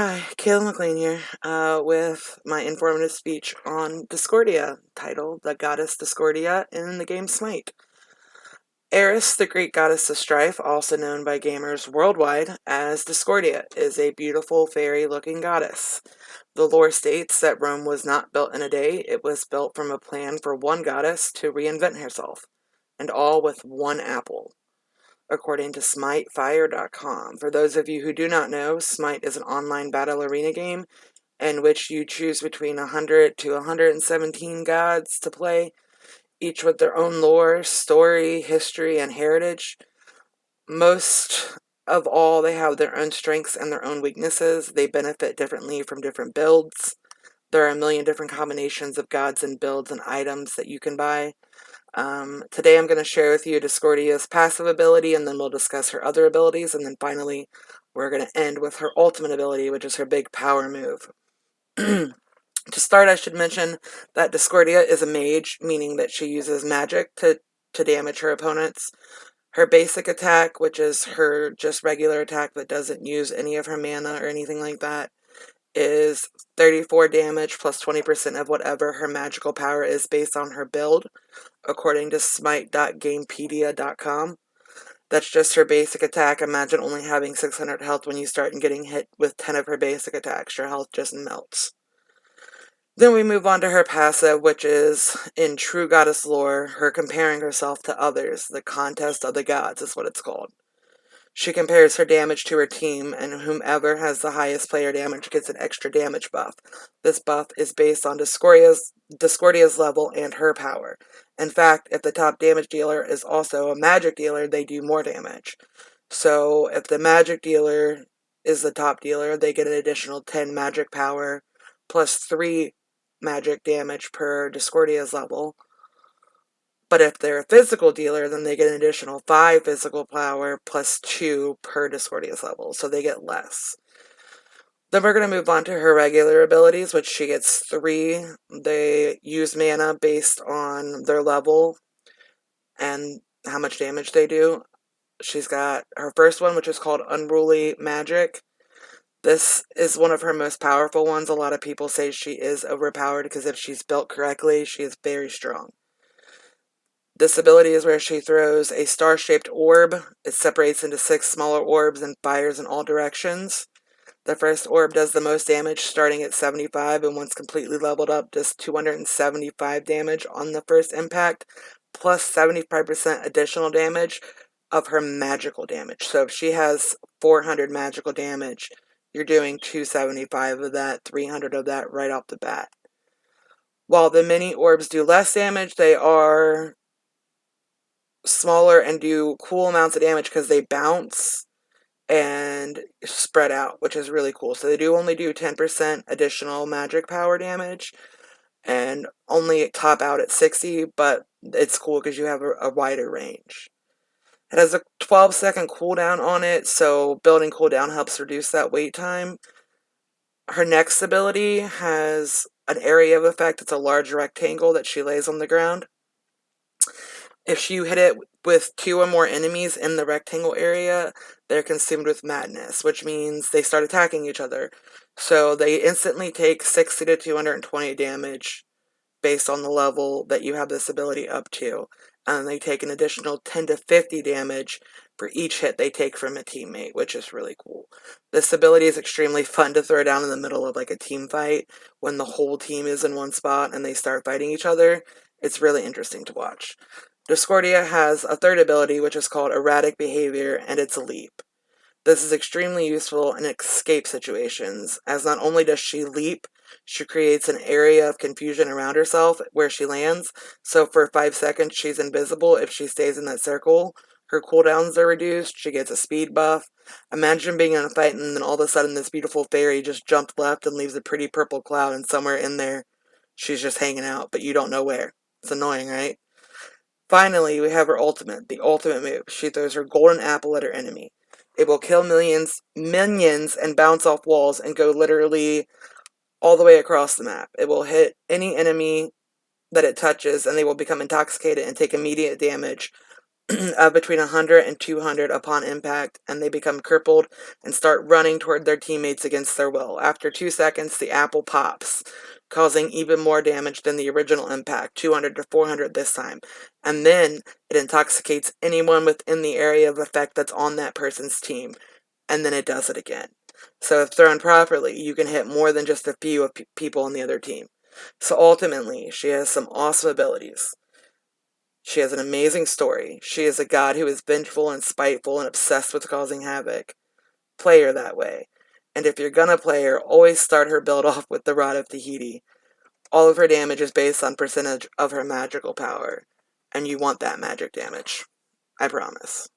Hi, Kayla McClain here, with my informative speech on Discordia, titled The Goddess Discordia in the game Smite. Eris, the Greek Goddess of Strife, also known by gamers worldwide as Discordia, is a beautiful fairy-looking goddess. The lore states that Rome was not built in a day, it was built from a plan for one goddess to reinvent herself, and all with one apple, according to SmiteFire.com. For those of you who do not know, Smite is an online battle arena game in which you choose between 100 to 117 gods to play, each with their own lore, story, history, and heritage. Most of all, they have their own strengths and their own weaknesses. They benefit differently from different builds. There are a million different combinations of gods and builds and items that you can buy. Today I'm going to share with you Discordia's passive ability, and then we'll discuss her other abilities, and then finally we're going to end with her ultimate ability, which is her big power move. To start, I should mention that Discordia is a mage, meaning that she uses magic to damage her opponents. Her basic attack, which is her just regular attack that doesn't use any of her mana or anything like that, is 34 damage plus 20% of whatever her magical power is based on her build, according to smite.gamepedia.com. That's just her basic attack. Imagine only having 600 health when you start and getting hit with 10 of her basic attacks. Your health just melts. Then we move on to her passive, which is, in true goddess lore, her comparing herself to others. The contest of the gods is what it's called. She compares her damage to her team, and whomever has the highest player damage gets an extra damage buff. This buff is based on Discordia's level and her power. In fact, if the top damage dealer is also a magic dealer, they do more damage. So if the magic dealer is the top dealer, they get an additional 10 magic power plus 3 magic damage per Discordia's level. But if they're a physical dealer, then they get an additional 5 physical power plus 2 per Discordia's level, so they get less. Then we're going to move on to her regular abilities, which she gets 3. They use mana based on their level and how much damage they do. She's got her first one, which is called Unruly Magic. This is one of her most powerful ones. A lot of people say she is overpowered because if she's built correctly, she is very strong. This ability is where she throws a star-shaped orb. It separates into 6 smaller orbs and fires in all directions. The first orb does the most damage, starting at 75, and once completely leveled up, does 275 damage on the first impact, plus 75% additional damage of her magical damage. So if she has 400 magical damage, you're doing 275 of that, 300 of that right off the bat. While the mini orbs do less damage, they are smaller and do cool amounts of damage because they bounce and spread out, which is really cool. So they do only do 10% additional magic power damage and only top out at 60, but it's cool because you have a wider range. It has a 12-second cooldown on it, so building cooldown helps reduce that wait time. Her next ability has an area of effect. It's a large rectangle that she lays on the ground. If you hit it with 2 or more enemies in the rectangle area, they're consumed with madness, which means they start attacking each other. So they instantly take 60 to 220 damage based on the level that you have this ability up to. And they take an additional 10 to 50 damage for each hit they take from a teammate, which is really cool. This ability is extremely fun to throw down in the middle of like a team fight when the whole team is in one spot and they start fighting each other. It's really interesting to watch. Discordia has a third ability, which is called Erratic Behavior, and it's a leap. This is extremely useful in escape situations, as not only does she leap, she creates an area of confusion around herself where she lands, so for 5 seconds she's invisible if she stays in that circle. Her cooldowns are reduced, she gets a speed buff. Imagine being in a fight and then all of a sudden this beautiful fairy just jumped left and leaves a pretty purple cloud, and somewhere in there she's just hanging out, but you don't know where. It's annoying, right? Finally, we have her ultimate, the ultimate move. She throws her golden apple at her enemy. It will kill minions and bounce off walls and go literally all the way across the map. It will hit any enemy that it touches and they will become intoxicated and take immediate damage of between 100 and 200 upon impact, and they become crippled and start running toward their teammates against their will. After 2 seconds, the apple pops, causing even more damage than the original impact, 200 to 400 this time. And then it intoxicates anyone within the area of effect that's on that person's team, and then it does it again. So if thrown properly, you can hit more than just a few of people on the other team. So ultimately, she has some awesome abilities. She has an amazing story. She is a god who is vengeful and spiteful and obsessed with causing havoc. Play her that way. And if you're gonna play her, always start her build off with the Rod of Tahiti. All of her damage is based on percentage of her magical power. And you want that magic damage. I promise.